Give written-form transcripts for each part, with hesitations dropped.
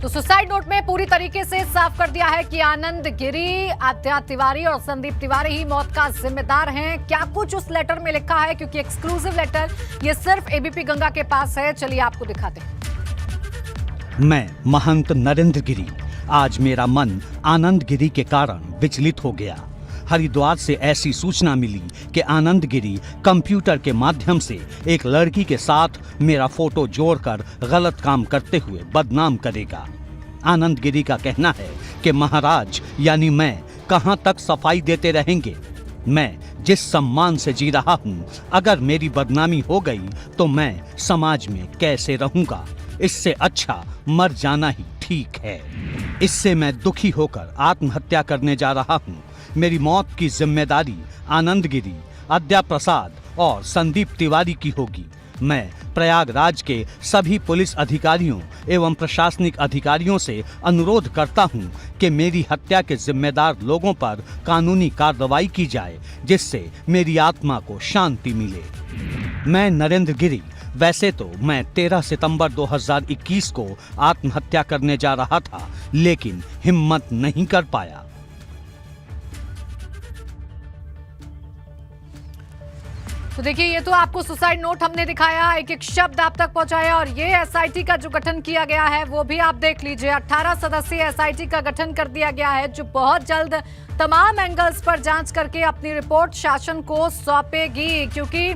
तो suicide note में पूरी तरीके से साफ कर दिया है कि आनंद गिरी, आद्या तिवारी और संदीप तिवारी ही मौत का जिम्मेदार हैं। क्या कुछ उस लेटर में लिखा है, क्योंकि एक्सक्लूसिव लेटर ये सिर्फ एबीपी गंगा के पास है। चलिए आपको दिखाते हैं। मैं महंत नरेंद्र गिरी, आज मेरा मन आनंद गिरी के कारण विचलित हो गया। हरिद्वार से ऐसी सूचना मिली कि आनंद गिरी कंप्यूटर के माध्यम से एक लड़की के साथ मेरा फोटो जोड़कर गलत काम करते हुए बदनाम करेगा। आनंद गिरी का कहना है कि महाराज यानी मैं कहां तक सफाई देते रहेंगे। मैं जिस सम्मान से जी रहा हूं, अगर मेरी बदनामी हो गई तो मैं समाज में कैसे रहूंगा। इससे अच्छा मर जाना ही ठीक है। इससे मैं दुखी होकर आत्महत्या करने जा रहा हूं। मेरी मौत की जिम्मेदारी आनंद गिरी, आद्या प्रसाद और संदीप तिवारी की होगी। मैं प्रयागराज के सभी पुलिस अधिकारियों एवं प्रशासनिक अधिकारियों से अनुरोध करता हूं कि मेरी हत्या के जिम्मेदार लोगों पर कानूनी कार्रवाई की जाए, जिससे मेरी आत्मा को शांति मिले। मैं नरेंद्र गिरी, वैसे तो मैं 13 सितंबर 2021 को आत्महत्या करने जा रहा था, लेकिन हिम्मत नहीं कर पाया। तो देखिए, ये तो आपको सुसाइड नोट हमने दिखाया, एक एक शब्द आप तक पहुंचाया, और ये एसआईटी का जो गठन किया गया है वो भी आप देख लीजिए। 18 सदस्यीय एसआईटी का गठन कर दिया गया है, जो बहुत जल्द तमाम एंगल्स पर जांच करके अपनी रिपोर्ट शासन को सौंपेगी। क्योंकि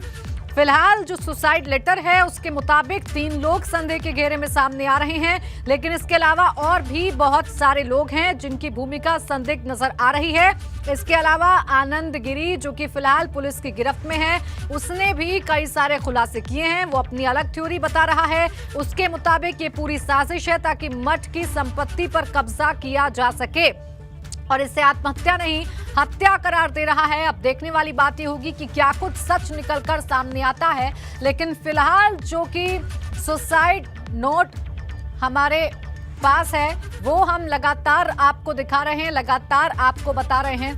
फिलहाल जो सुसाइड लेटर है उसके मुताबिक 3 लोग संदेह के घेरे में सामने आ रहे हैं, लेकिन इसके अलावा और भी बहुत सारे लोग हैं जिनकी भूमिका संदिग्ध नजर आ रही है। इसके अलावा आनंद गिरी, जो कि फिलहाल पुलिस की गिरफ्त में है, उसने भी कई सारे खुलासे किए हैं। वो अपनी अलग थ्योरी बता रहा है। उसके मुताबिक ये पूरी साजिश है ताकि मठ की संपत्ति पर कब्जा किया जा सके, और इसे आत्महत्या नहीं हत्या करार दे रहा है। अब देखने वाली बात ये होगी कि क्या कुछ सच निकलकर सामने आता है। लेकिन फिलहाल जो कि सुसाइड नोट हमारे पास है वो हम लगातार आपको दिखा रहे हैं, लगातार आपको बता रहे हैं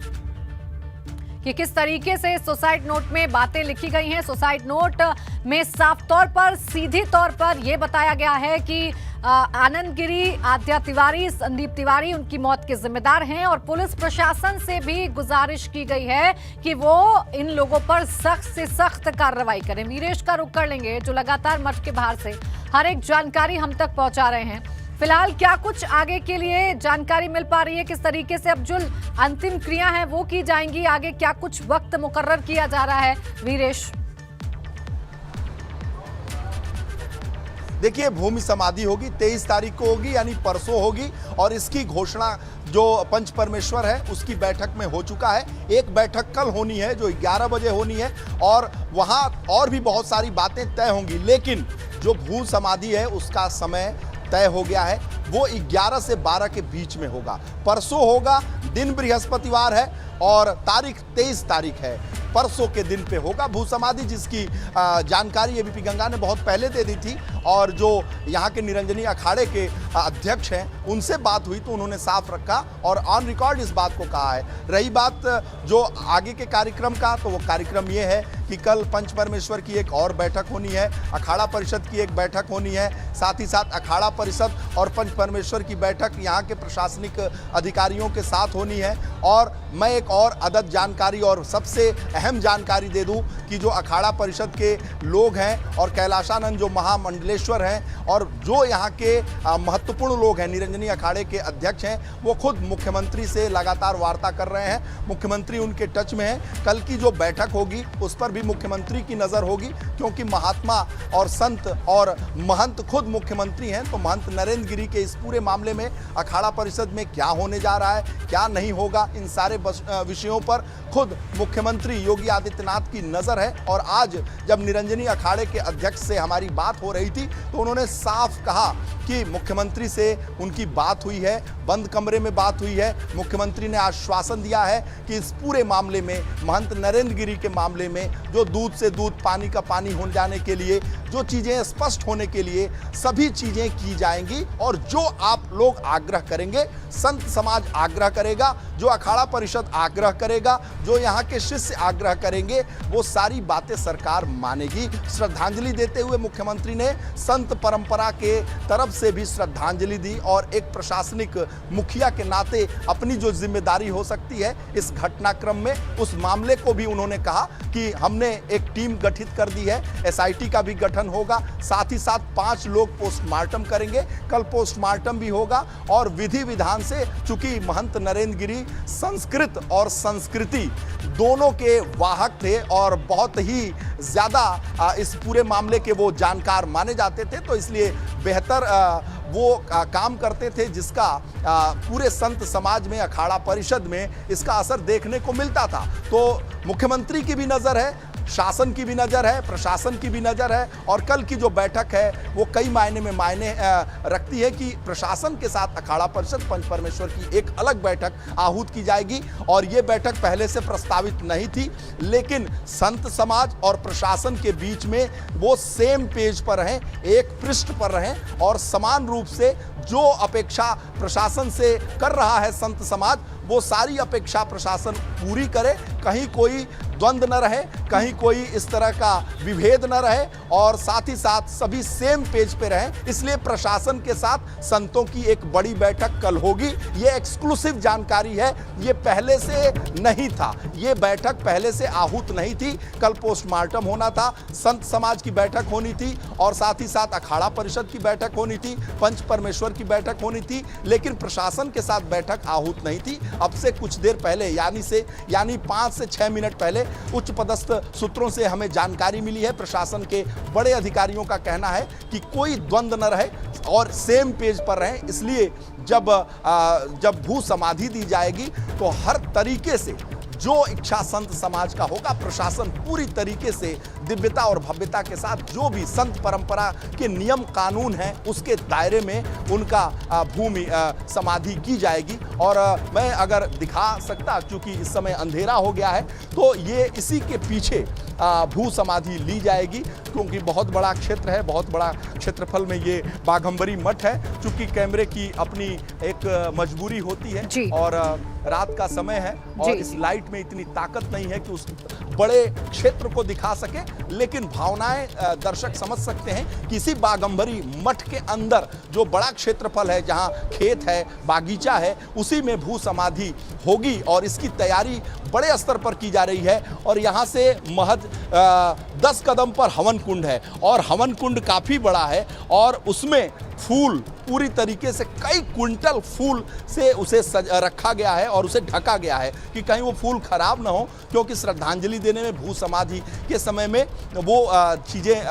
कि किस तरीके से सुसाइड नोट में बातें लिखी गई हैं। सुसाइड नोट में साफ तौर पर, सीधे तौर पर यह बताया गया है कि आनंद गिरी, आद्या तिवारी, संदीप तिवारी उनकी मौत के जिम्मेदार हैं, और पुलिस प्रशासन से भी गुजारिश की गई है कि वो इन लोगों पर सख्त से सख्त कार्रवाई करें। वीरेश का रुख कर लेंगे, जो लगातार मठ के बाहर से हर एक जानकारी हम तक पहुंचा रहे हैं। फिलहाल क्या कुछ आगे के लिए जानकारी मिल पा रही है, किस तरीके से अब जो अंतिम क्रिया है वो की जाएंगी, आगे क्या कुछ वक्त मुकर्रर किया जा रहा है? वीरेश, देखिए, भूमि समाधि होगी 23 तारीख को होगी, यानी परसों होगी, और इसकी घोषणा जो पंच परमेश्वर है उसकी बैठक में हो चुका है। एक बैठक कल होनी है जो 11 बजे होनी है, और वहां और भी बहुत सारी बातें तय होंगी। लेकिन जो भू समाधि है उसका समय तय हो गया है, वो 11 से 12 के बीच में होगा। परसों होगा, दिन बृहस्पतिवार है और तारीख 23 तारीख है। परसों के दिन पे होगा भू समाधि, जिसकी जानकारी एबीपी गंगा ने बहुत पहले दे दी थी, और जो यहाँ के निरंजनी अखाड़े के अध्यक्ष हैं उनसे बात हुई तो उन्होंने साफ रखा और ऑन रिकॉर्ड इस बात को कहा है। रही बात जो आगे के कार्यक्रम का, तो वो कार्यक्रम ये है कि कल पंच परमेश्वर की एक और बैठक होनी है, अखाड़ा परिषद की एक बैठक होनी है, साथ ही साथ अखाड़ा परिषद और पंच परमेश्वर की बैठक यहाँ के प्रशासनिक अधिकारियों के साथ होनी है। और मैं एक और अदद जानकारी और सबसे अहम जानकारी दे दूं कि जो अखाड़ा परिषद के लोग हैं और कैलाशानंद जो महामंडलेश्वर हैं और जो यहाँ के महत्वपूर्ण लोग हैं, निरंजनी अखाड़े के अध्यक्ष हैं, वो खुद मुख्यमंत्री से लगातार वार्ता कर रहे हैं। मुख्यमंत्री उनके टच में है। कल की जो बैठक होगी उस पर भी मुख्यमंत्री की नज़र होगी, क्योंकि महात्मा और संत और महंत खुद मुख्यमंत्री हैं। तो महंत नरेंद्र गिरी के इस पूरे मामले में अखाड़ा परिषद में क्या होने जा रहा है, क्या नहीं होगा, इन सारे विषयों पर खुद मुख्यमंत्री योगी आदित्यनाथ की नज़र है। और आज जब निरंजनी अखाड़े के अध्यक्ष से हमारी बात हो रही थी तो उन्होंने साफ कहा कि मुख्यमंत्री से उनकी बात हुई है, बंद कमरे में बात हुई है। मुख्यमंत्री ने आश्वासन दिया है कि इस पूरे मामले में, महंत नरेंद्र गिरी के मामले में जो दूध से दूध पानी का पानी हो जाने के लिए, जो चीज़ें स्पष्ट होने के लिए सभी चीज़ें की जाएंगी। और जो आप लोग आग्रह करेंगे, संत समाज आग्रह करेगा, जो अखाड़ा परिषद आग्रह करेगा, जो यहाँ के शिष्य आग्रह करेंगे, वो सारी बातें सरकार मानेगी। श्रद्धांजलि देते हुए मुख्यमंत्री ने संत परंपरा के तरफ से भी श्रद्धांजलि दी और एक प्रशासनिक मुखिया के नाते अपनी जो जिम्मेदारी हो सकती है इस घटनाक्रम में, उस मामले को भी उन्होंने कहा कि हमने एक टीम गठित कर दी है, एसआईटी का भी गठन होगा, साथ ही साथ 5 लोग पोस्टमार्टम करेंगे, कल पोस्टमार्टम भी होगा। और विधि विधान से, चूंकि महंत नरेंद्र गिरी संस्कृत और संस्कृति दोनों के वाहक थे और बहुत ही ज़्यादा इस पूरे मामले के वो जानकार माने जाते थे, तो इसलिए बेहतर वो काम करते थे जिसका पूरे संत समाज में, अखाड़ा परिषद में इसका असर देखने को मिलता था। तो मुख्यमंत्री की भी नज़र है, शासन की भी नज़र है, प्रशासन की भी नज़र है और कल की जो बैठक है वो कई मायने में मायने रखती है कि प्रशासन के साथ अखाड़ा परिषद पंच परमेश्वर की एक अलग बैठक आहूत की जाएगी। और ये बैठक पहले से प्रस्तावित नहीं थी, लेकिन संत समाज और प्रशासन के बीच में वो सेम पेज पर रहें, एक पृष्ठ पर रहें और समान रूप से जो अपेक्षा प्रशासन से कर रहा है संत समाज, वो सारी अपेक्षा प्रशासन पूरी करे, कहीं कोई द्वंद्व न रहे, कहीं कोई इस तरह का विभेद न रहे और साथ ही साथ सभी सेम पेज पे रहें। इसलिए प्रशासन के साथ संतों की एक बड़ी बैठक कल होगी। ये एक्सक्लूसिव जानकारी है, ये पहले से नहीं था, ये बैठक पहले से आहूत नहीं थी। कल पोस्टमार्टम होना था, संत समाज की बैठक होनी थी और साथ ही साथ अखाड़ा परिषद की बैठक होनी थी, पंच परमेश्वर की बैठक होनी थी, लेकिन प्रशासन के साथ बैठक आहूत नहीं थी। अब से कुछ देर पहले यानी 5 से 6 मिनट पहले उच्च पदस्थ सूत्रों से हमें जानकारी मिली है, प्रशासन के बड़े अधिकारियों का कहना है कि कोई द्वंद्व न रहे और सेम पेज पर रहें। इसलिए जब भू समाधि दी जाएगी तो हर तरीके से जो इच्छा संत समाज का होगा, प्रशासन पूरी तरीके से दिव्यता और भव्यता के साथ जो भी संत परंपरा के नियम कानून हैं उसके दायरे में उनका भूमि समाधि की जाएगी। और मैं अगर दिखा सकता, क्योंकि इस समय अंधेरा हो गया है, तो ये इसी के पीछे भू समाधि ली जाएगी, क्योंकि बहुत बड़ा क्षेत्र है, बहुत बड़ा क्षेत्रफल में ये बाघंबरी मठ है। चूंकि कैमरे की अपनी एक मजबूरी होती है और रात का समय है और इस लाइट में इतनी ताकत नहीं है कि उस बड़े क्षेत्र को दिखा सके, लेकिन भावनाएं दर्शक समझ सकते हैं कि इसी बाघंबरी मठ के अंदर जो बड़ा क्षेत्रफल है, जहां खेत है, बागीचा है, उसी में भू समाधि होगी और इसकी तैयारी बड़े स्तर पर की जा रही है। और यहाँ से महज 10 कदम पर हवन कुंड है और हवन कुंड काफ़ी बड़ा है और उसमें फूल पूरी तरीके से कई क्विंटल फूल से उसे रखा गया है और उसे ढका गया है कि कहीं वो फूल खराब ना हो, क्योंकि श्रद्धांजलि देने में, भू समाधि के समय में वो चीज़ें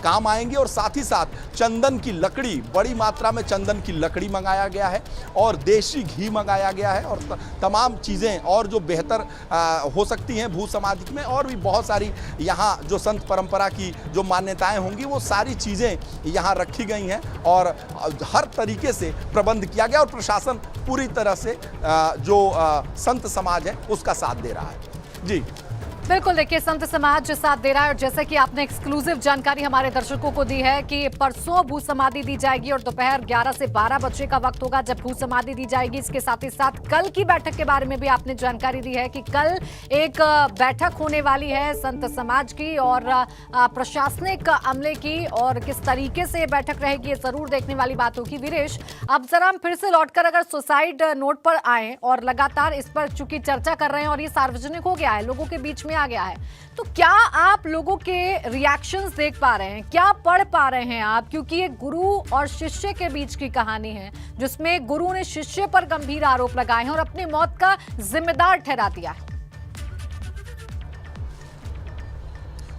काम आएंगी। और साथ ही साथ चंदन की लकड़ी, बड़ी मात्रा में चंदन की लकड़ी मंगाया गया है और देशी घी मंगाया गया है और तमाम चीज़ें और जो बेहतर हो सकती हैं भू समाधि में, और भी बहुत सारी यहाँ जो संत परंपरा की जो मान्यताएं होंगी वो सारी चीज़ें यहाँ रखी गई हैं और हर तरीके से प्रबंध किया गया और प्रशासन पूरी तरह से जो संत समाज है उसका साथ दे रहा है। जी बिल्कुल, देखिए संत समाज साथ दे रहा है और जैसे कि आपने एक्सक्लूसिव जानकारी हमारे दर्शकों को दी है कि परसों भू समाधि दी जाएगी और दोपहर 11 से 12 बजे का वक्त होगा जब भू समाधि दी जाएगी। इसके साथ ही साथ कल की बैठक के बारे में भी आपने जानकारी दी है कि कल एक बैठक होने वाली है संत समाज की और प्रशासनिक अमले की, और किस तरीके से बैठक रहेगी ये जरूर देखने वाली बात होगी। वीरेश, अब जरा हम फिर से लौटकर अगर सुसाइड नोट पर आए और लगातार इस पर चूंकि चर्चा कर रहे हैं और ये सार्वजनिक हो गया है, लोगों के बीच में आ गया है, तो क्या आप लोगों के रिएक्शंस देख पा रहे हैं, क्या पढ़ पा रहे हैं आप? क्योंकि ये गुरु और शिष्य के बीच की कहानी है जिसमें गुरु ने शिष्य पर गंभीर आरोप लगाए हैं और अपनी मौत का जिम्मेदार ठहरा दिया है।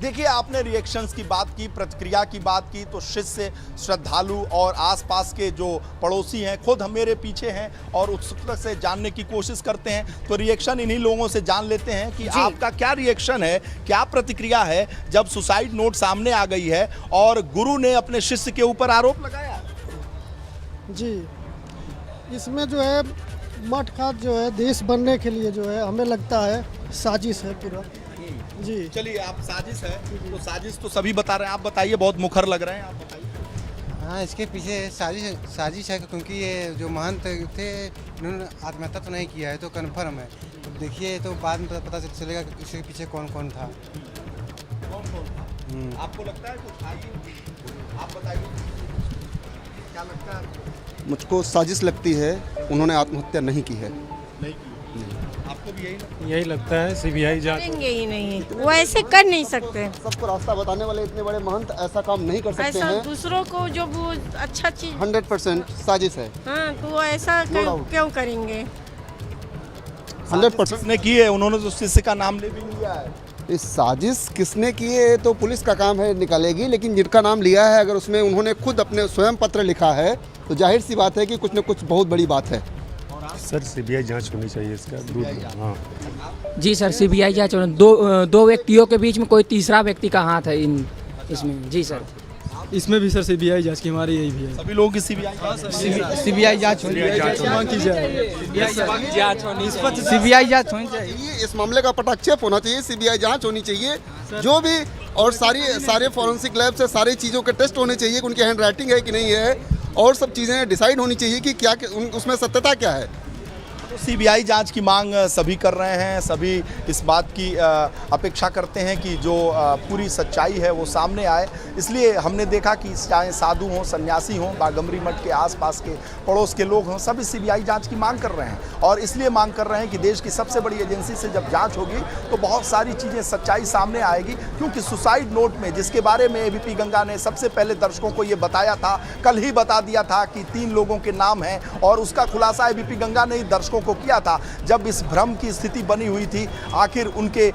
देखिए, आपने रिएक्शंस की बात की, प्रतिक्रिया की बात की, तो शिष्य, श्रद्धालु और आसपास के जो पड़ोसी हैं, खुद हम मेरे पीछे हैं और उत्सुकता से जानने की कोशिश करते हैं। तो रिएक्शन इन्हीं लोगों से जान लेते हैं कि आपका क्या रिएक्शन है, क्या प्रतिक्रिया है जब सुसाइड नोट सामने आ गई है और गुरु ने अपने शिष्य के ऊपर आरोप लगाया। जी, इसमें जो है मठ का जो है देश बनने के लिए जो है हमें लगता है साजिश है पूरा। जी चलिए, आप साजिश है तो साजिश तो सभी बता रहे हैं, आप बताइए, बहुत मुखर लग रहे हैं, आप बताइए। हाँ, इसके पीछे साजिश है, क्योंकि ये जो महंत थे इन्होंने आत्महत्या तो नहीं किया है, तो कन्फर्म है। तो देखिए, तो बाद में पता चलेगा कि इसके पीछे कौन कौन था। कौन कौन था? आपको लगता है कुछ आई? आप बताइए, क्या लगता है? मुझको साजिश लगती है, उन्होंने आत्महत्या नहीं की है। नहीं की। आपको भी यही लगता है सीबीआई जांच करेंगे ही नहीं, वो ऐसे कर नहीं सकते। सबको रास्ता बताने वाले इतने बड़े महंत ऐसा काम नहीं कर सकते ऐसा हैं। दूसरों को जो वो अच्छा चीज 100% साजिश है। हाँ, तो वो ऐसा doubt. क्यों करेंगे? 100% जिसने की है उन्होंने तो शिष्य का नाम ले भी लिया है। इस साजिश किसने की है तो पुलिस का काम है, निकालेगी। लेकिन जिनका नाम लिया है, अगर उसमें उन्होंने खुद अपने स्वयं पत्र लिखा है तो जाहिर सी बात है कि कुछ न कुछ बहुत बड़ी बात है। सर सीबीआई जांच होनी चाहिए इसका। हाँ, जी सर, सीबीआई जांच होना। दो व्यक्तियों के बीच में कोई तीसरा व्यक्ति का हाथ है इसमें। जी सर, इसमें भी सर सीबीआई जांच की हमारी यही भी है। सभी लोगों की सीबीआई सीबीआई जांच होनी सीबीआई जांच होनी चाहिए। इस मामले का पटाक्षेप होना चाहिए, सीबीआई जांच होनी चाहिए जो भी, और सारे फॉरेंसिक लैब से सारी चीज़ों के टेस्ट होने चाहिए कि उनकी हैंड राइटिंग है कि नहीं है, और सब चीज़ें डिसाइड होनी चाहिए कि क्या उसमें सत्यता क्या है। सीबीआई जांच की मांग सभी कर रहे हैं, सभी इस बात की अपेक्षा करते हैं कि जो पूरी सच्चाई है वो सामने आए। इसलिए हमने देखा कि चाहे साधु हों, सन्यासी हों, बाघम्बरी मठ के आसपास के पड़ोस के लोग हों, सभी सीबीआई जांच की मांग कर रहे हैं। और इसलिए मांग कर रहे हैं कि देश की सबसे बड़ी एजेंसी से जब जांच होगी तो बहुत सारी चीज़ें, सच्चाई सामने आएगी। क्योंकि सुसाइड नोट में, जिसके बारे में एबीपी गंगा ने सबसे पहले दर्शकों को ये बताया था, कल ही बता दिया था कि 3 लोगों के नाम हैं, और उसका खुलासा एबीपी गंगा ने दर्शकों को किया था। जब इस भ्रम की स्थिति बनी हुई थी, आखिर उनके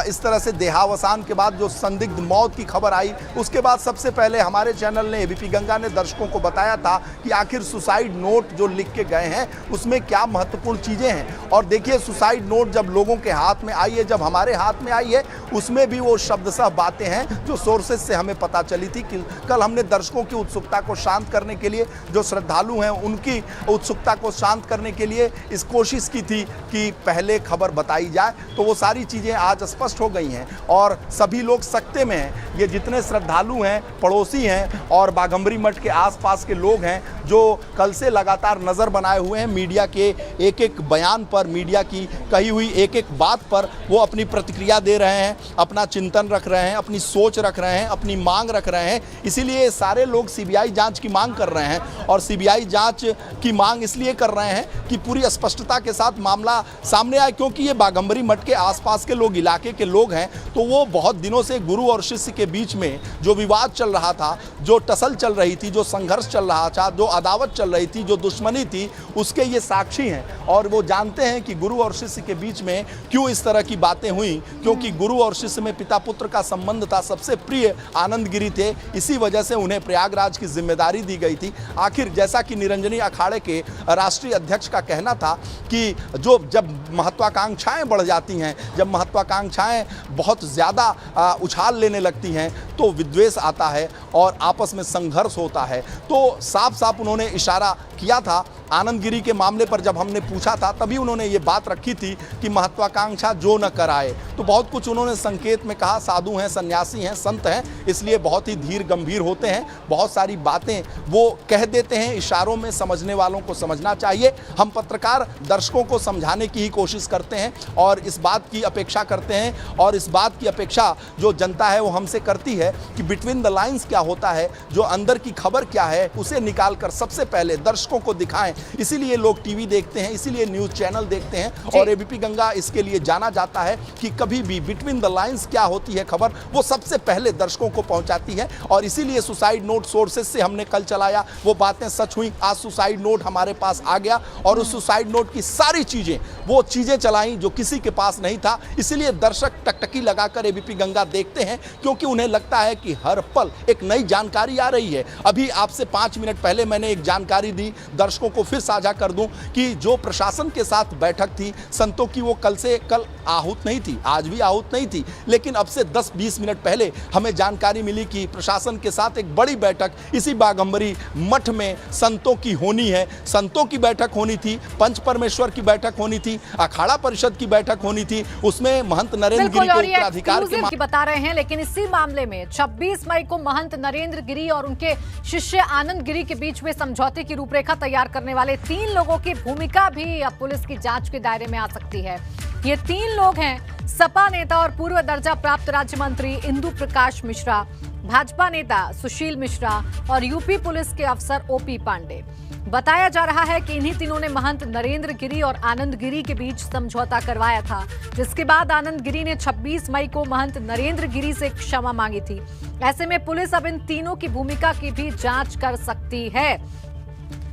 इस तरह से देहावसान के बाद जो संदिग्ध मौत की खबर आई, उसके बाद सबसे पहले हमारे चैनल ने, एबीपी गंगा ने दर्शकों को बताया था कि आखिर सुसाइड नोट जो लिख के गए हैं उसमें क्या महत्वपूर्ण चीज़ें हैं। और देखिए, सुसाइड नोट जब लोगों के हाथ में आई है, जब हमारे हाथ में आई है, उसमें भी वो शब्दशः बातें हैं जो सोर्सेज से हमें पता चली थी। कि कल हमने दर्शकों की उत्सुकता को शांत करने के लिए, जो श्रद्धालु हैं उनकी उत्सुकता को शांत करने के लिए इस कोशिश की थी कि पहले खबर बताई जाए, तो वो सारी चीज़ें आज स्पष्ट हो गई हैं और सभी लोग सकते में हैं। ये जितने श्रद्धालु हैं, पड़ोसी हैं और बाघम्बरी मठ के आसपास के लोग हैं, जो कल से लगातार नज़र बनाए हुए हैं मीडिया के एक एक बयान पर, मीडिया की कही हुई एक एक बात पर वो अपनी प्रतिक्रिया दे रहे हैं, अपना चिंतन रख रहे हैं, अपनी सोच रख रहे हैं, अपनी मांग रख रहे हैं। इसीलिए सारे लोग सीबीआई जांच की मांग कर रहे हैं। और सीबीआई जांच की मांग इसलिए कर रहे हैं कि पूरी स्पष्टता के साथ मामला सामने आए, क्योंकि ये बाघम्बरी मठ के आसपास के लोग, इलाके के लोग हैं, तो वो बहुत दिनों से गुरु और शिष्य के बीच में जो विवाद चल रहा था, जो टसल चल रही थी, जो संघर्ष चल रहा था, जो अदावत चल रही थी, जो दुश्मनी थी, उसके ये साक्षी हैं। और वो जानते हैं कि गुरु और शिष्य के बीच में क्यों इस तरह की बातें हुई, क्योंकि गुरु और शिष्य में पिता पुत्र का संबंध था। सबसे प्रिय आनंद गिरी थे, इसी वजह से उन्हें प्रयागराज की जिम्मेदारी दी गई थी। आखिर जैसा कि निरंजनी अखाड़े के राष्ट्रीय अध्यक्ष का कहना था कि जब महत्वाकांक्षाएं बढ़ जाती हैं, जब महत्वाकांक्षाएं बहुत ज़्यादा उछाल लेने लगती हैं, तो विद्वेष आता है और आपस में संघर्ष होता है। तो साफ साफ उन्होंने इशारा किया था आनंद गिरी के मामले पर। जब हमने पूछा था तभी उन्होंने ये बात रखी थी कि महत्वाकांक्षा जो न कराए। तो बहुत कुछ उन्होंने संकेत में कहा, साधु हैं, सन्यासी हैं, संत हैं, इसलिए बहुत ही धीर गंभीर होते हैं, बहुत सारी बातें वो कह देते हैं, इशारों में समझने वालों को समझना चाहिए। हम पत्रकार दर्शकों को समझाने की ही कोशिश करते हैं और इस बात की अपेक्षा करते हैं, और इस बात की अपेक्षा जो जनता है वो हमसे करती है कि बिटवीन द लाइंस क्या होता है, जो अंदर की खबर क्या है, उसे निकाल कर सबसे पहले दर्शकों को दिखाएं। इसीलिए लोग टीवी देखते हैं, इसीलिए न्यूज़ चैनल देखते हैं, और एबीपी गंगा इसके लिए जाना जाता है कि कभी भी बिटवीन द लाइंस क्या होती है खबर, वो सबसे पहले दर्शकों को पहुंचाती है। और इसीलिए सुसाइड नोट सोर्सेज से हमने कल चलाया, वो बातें सच हुई। आज सुसाइड नोट हमारे पास आ गया और उस सुसाइड नोट की सारी चीज़ें, वो चीज़ें चलाई जो किसी के पास नहीं था। इसीलिए दर्शक टकटकी लगाकर एबीपी गंगा देखते हैं, क्योंकि उन्हें लगता है कि हर पल एक नई जानकारी आ रही है। अभी आपसे 5 मिनट पहले मैंने एक जानकारी दी, दर्शकों को फिर साझा कर दूं कि जो प्रशासन के साथ बैठक थी संतों की, वो कल आहूत नहीं थी, आज भी आहूत नहीं थी, लेकिन अब से 10-20 मिनट पहले हमें जानकारी मिली कि प्रशासन के साथ एक बड़ी बैठक इसी बाघंबरी मठ में संतों की होनी है। संतों की बैठक होनी थी, पंच परमेश्वर की बैठक होनी थी, अखाड़ा परिषद की बैठक होनी थी, उसमें महंत नरेंद्र गिरी को उत्तराधिकार की बता रहे हैं। लेकिन इसी मामले में 26 मई को महंत नरेंद्र गिरी और उनके शिष्य आनंद गिरी के बीच में समझौते की रूपरेखा तैयार करने वाले 3 लोगों की भूमिका भी अब पुलिस की जांच के दायरे में आ सकती है। ये 3 लोग हैं सपा नेता और पूर्व दर्जा प्राप्त राज्य मंत्री इंदु प्रकाश मिश्रा, भाजपा नेता सुशील मिश्रा और यूपी पुलिस के अफसर ओपी पांडे। बताया जा रहा है कि इन्हीं तीनों ने महंत नरेंद्र गिरी और आनंद गिरी के बीच समझौता करवाया था, जिसके बाद आनंद गिरी ने 26 मई को महंत नरेंद्र गिरी से क्षमा मांगी थी। ऐसे में पुलिस अब इन तीनों की भूमिका की भी जांच कर सकती है,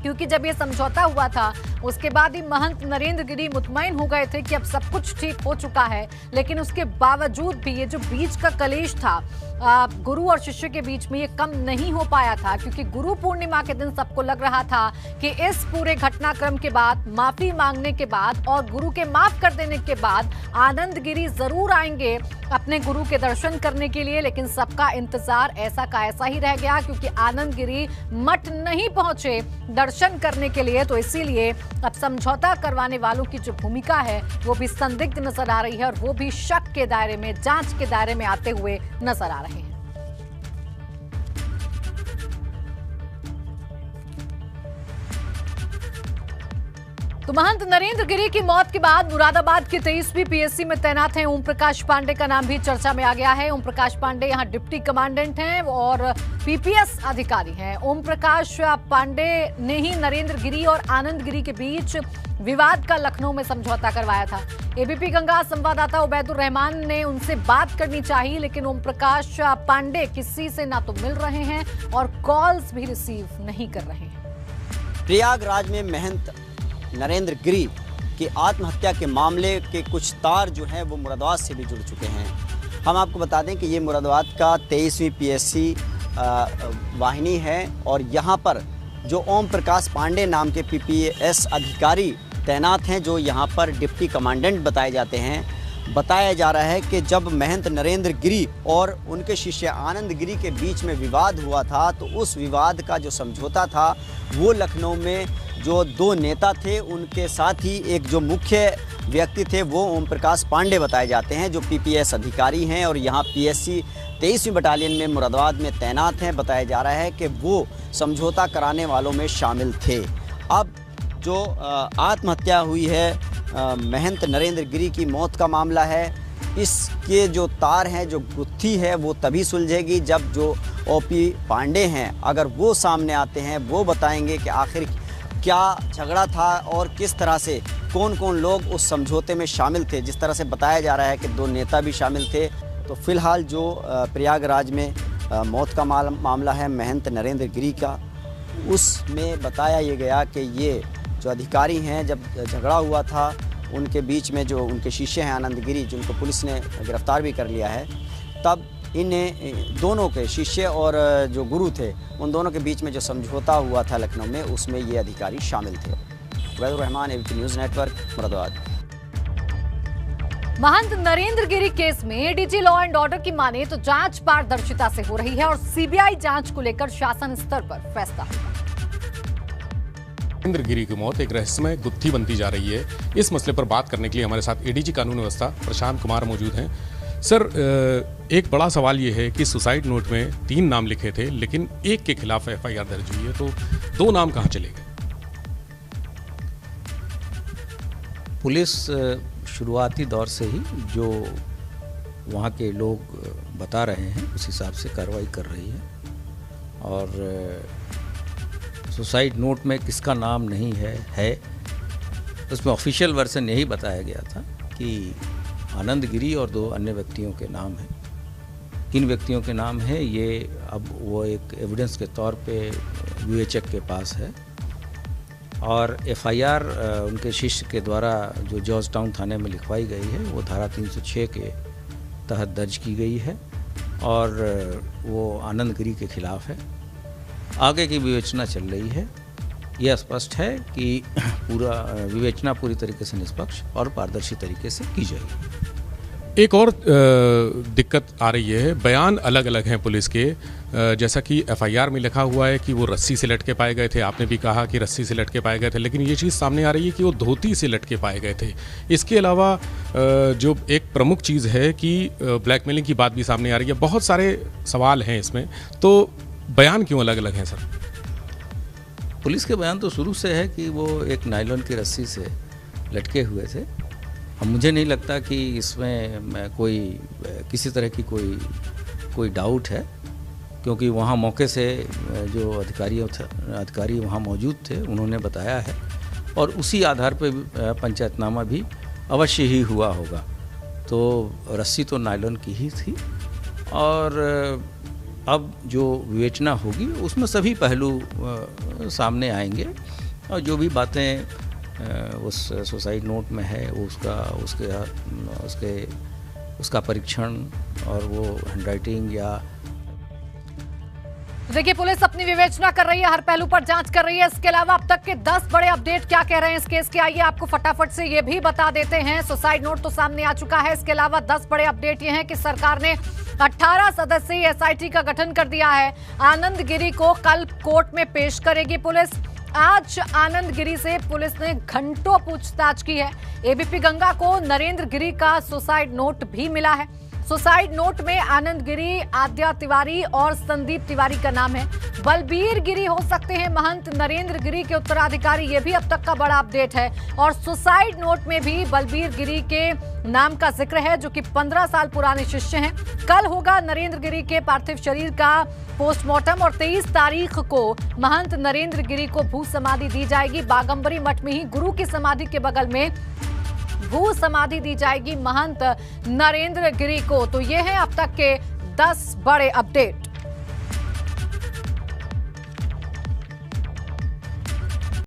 क्योंकि जब ये समझौता हुआ था उसके बाद ही महंत नरेंद्र गिरी मुतमईन हो गए थे कि अब सब कुछ ठीक हो चुका है। लेकिन उसके बावजूद भी ये जो बीच का कलेश था गुरु और शिष्य के बीच में, ये कम नहीं हो पाया था, क्योंकि गुरु पूर्णिमा के दिन सबको लग रहा था कि इस पूरे घटनाक्रम के बाद, माफी मांगने के बाद और गुरु के माफ कर देने के बाद आनंद गिरी जरूर आएंगे अपने गुरु के दर्शन करने के लिए। लेकिन सबका इंतजार ऐसा का ऐसा ही रह गया, क्योंकि आनंद गिरी मठ नहीं पहुंचे दर्शन करने के लिए। तो इसीलिए अब समझौता करवाने वालों की जो भूमिका है वो भी संदिग्ध नजर आ रही है, और वो भी शक के दायरे में, जांच के दायरे में आते हुए नजर आ रहे हैं। तो महंत नरेंद्र गिरी की मौत के बाद मुरादाबाद के 23वीं पीएससी में तैनात हैं ओम प्रकाश पांडे का नाम भी चर्चा में आ गया है। ओम प्रकाश पांडे यहां डिप्टी कमांडेंट हैं और पीपीएस अधिकारी हैं। ओम प्रकाश पांडे ने ही नरेंद्र गिरी और आनंद गिरी के बीच विवाद का लखनऊ में समझौता करवाया था। एबीपी गंगा संवाददाता उबैदुर रहमान ने उनसे बात करनी चाहिए, लेकिन ओम प्रकाश पांडे किसी से ना तो मिल रहे हैं और कॉल्स भी रिसीव नहीं कर रहे हैं। प्रयागराज में महंत नरेंद्र गिरी की आत्महत्या के मामले के कुछ तार जो हैं वो मुरादाबाद से भी जुड़ चुके हैं। हम आपको बता दें कि ये मुरादाबाद का 23वीं पीएससी वाहिनी है, और यहाँ पर जो ओम प्रकाश पांडे नाम के पीपीएस अधिकारी तैनात हैं, जो यहाँ पर डिप्टी कमांडेंट बताए जाते हैं। बताया जा रहा है कि जब महंत नरेंद्र गिरी और उनके शिष्य आनंद गिरी के बीच में विवाद हुआ था, तो उस विवाद का जो समझौता था वो लखनऊ में जो 2 नेता थे उनके साथ ही एक जो मुख्य व्यक्ति थे वो ओम प्रकाश पांडे बताए जाते हैं, जो पीपीएस अधिकारी हैं और यहाँ पीएससी 23वीं बटालियन में मुरादाबाद में तैनात हैं। बताया जा रहा है कि वो समझौता कराने वालों में शामिल थे। अब जो आत्महत्या हुई है महंत नरेंद्र गिरी की मौत का मामला है, इसके जो तार हैं, जो गुत्थी है, वो तभी सुलझेगी जब जो ओपी पांडे हैं अगर वो सामने आते हैं, वो बताएंगे कि आखिर क्या झगड़ा था और किस तरह से कौन कौन लोग उस समझौते में शामिल थे। जिस तरह से बताया जा रहा है कि 2 नेता भी शामिल थे। तो फिलहाल जो प्रयागराज में मौत का मामला है महंत नरेंद्र गिरी का, उसमें बताया ये गया कि ये जो अधिकारी हैं, जब झगड़ा हुआ था उनके बीच में जो उनके शिष्य हैं आनंद गिरी, जिनको पुलिस ने गिरफ्तार भी कर लिया है, तब इन्हें दोनों के शिष्य और जो गुरु थे उन दोनों के बीच में जो समझौता हुआ था लखनऊ में, उसमें ये अधिकारी शामिल थे। Ubaidur Rahman, ABP news network, Moradabad. Mahant Narendra Giri case में एडीजी लॉ एंड ऑर्डर की माने तो जांच पारदर्शिता से हो रही है और सीबीआई जांच को लेकर शासन स्तर पर फैसला होगा। नरेंद्र गिरी की मौत एक रहस्यमय गुत्थी बनती जा रही है। इस मसले पर बात करने के लिए हमारे साथ एडीजी कानून व्यवस्था प्रशांत कुमार मौजूद हैं। सर, एक बड़ा सवाल ये है कि सुसाइड नोट में 3 नाम लिखे थे, लेकिन एक के खिलाफ एफआईआर दर्ज हुई है, तो 2 नाम कहाँ चले गए? पुलिस शुरुआती दौर से ही जो वहाँ के लोग बता रहे हैं उस हिसाब से कार्रवाई कर रही है। और सुसाइड नोट में किसका नाम नहीं है उसमें ऑफिशियल वर्जन यही बताया गया था कि आनंद गिरी और 2 अन्य व्यक्तियों के नाम हैं। किन व्यक्तियों के नाम हैं ये अब वो एक एविडेंस के तौर पे यूएचएक के पास है, और एफआईआर उनके शिष्य के द्वारा जो जॉर्ज टाउन थाने में लिखवाई गई है वो धारा 306 के तहत दर्ज की गई है, और वो आनंद गिरी के खिलाफ है। आगे की विवेचना चल रही है। यह स्पष्ट है कि पूरा विवेचना पूरी तरीके से निष्पक्ष और पारदर्शी तरीके से की जाएगी। एक और दिक्कत आ रही है, बयान अलग अलग हैं पुलिस के। जैसा कि एफआईआर में लिखा हुआ है कि वो रस्सी से लटके पाए गए थे, आपने भी कहा कि रस्सी से लटके पाए गए थे, लेकिन ये चीज़ सामने आ रही है कि वो धोती से लटके पाए गए थे। इसके अलावा जो एक प्रमुख चीज़ है कि ब्लैकमेलिंग की बात भी सामने आ रही है। बहुत सारे सवाल हैं इसमें, तो बयान क्यों अलग अलग हैं सर? पुलिस के बयान तो शुरू से है कि वो एक नायलॉन की रस्सी से लटके हुए थे। अब मुझे नहीं लगता कि इसमें कोई किसी तरह की कोई डाउट है, क्योंकि वहाँ मौके से जो अधिकारी वहाँ मौजूद थे उन्होंने बताया है, और उसी आधार पर पंचायतनामा भी अवश्य ही हुआ होगा। तो रस्सी तो नायलॉन की ही थी, और अब जो विवेचना होगी उसमें सभी पहलू सामने आएंगे, और जो भी बातें उस सुसाइड नोट में है उसका परीक्षण और वो हैंडराइटिंग या देखिए, पुलिस अपनी विवेचना कर रही है, हर पहलू पर जांच कर रही है। इसके अलावा अब तक के 10 बड़े अपडेट क्या कह रहे हैं इस केस के, आइए आपको फटाफट से ये भी बता देते हैं। सुसाइड नोट तो सामने आ चुका है, इसके अलावा 10 बड़े अपडेट ये हैं कि सरकार ने 18 सदस्यीय एसआईटी का गठन कर दिया है। आनंद गिरी को कल कोर्ट में पेश करेगी पुलिस। आज आनंद गिरी से पुलिस ने घंटों पूछताछ की है। एबीपी गंगा को नरेंद्र गिरी का सुसाइड नोट भी मिला है। सुसाइड नोट में आनंद गिरी, आद्या तिवारी और संदीप तिवारी का नाम है। बलबीर गिरी हो सकते हैं महंत नरेंद्र गिरी के उत्तराधिकारी, ये भी अब तक का बड़ा अपडेट है। और सुसाइड नोट में भी बलबीर गिरी के नाम का जिक्र है, जो कि 15 साल पुराने शिष्य हैं। कल होगा नरेंद्र गिरी के पार्थिव शरीर का पोस्टमार्टम, और 23 तारीख को महंत नरेंद्र गिरी को भू समाधि दी जाएगी। बागंबरी मठ में ही गुरु की समाधि के बगल में भू समाधि दी जाएगी महंत नरेंद्र गिरी को। तो ये है अब तक के 10 बड़े अपडेट।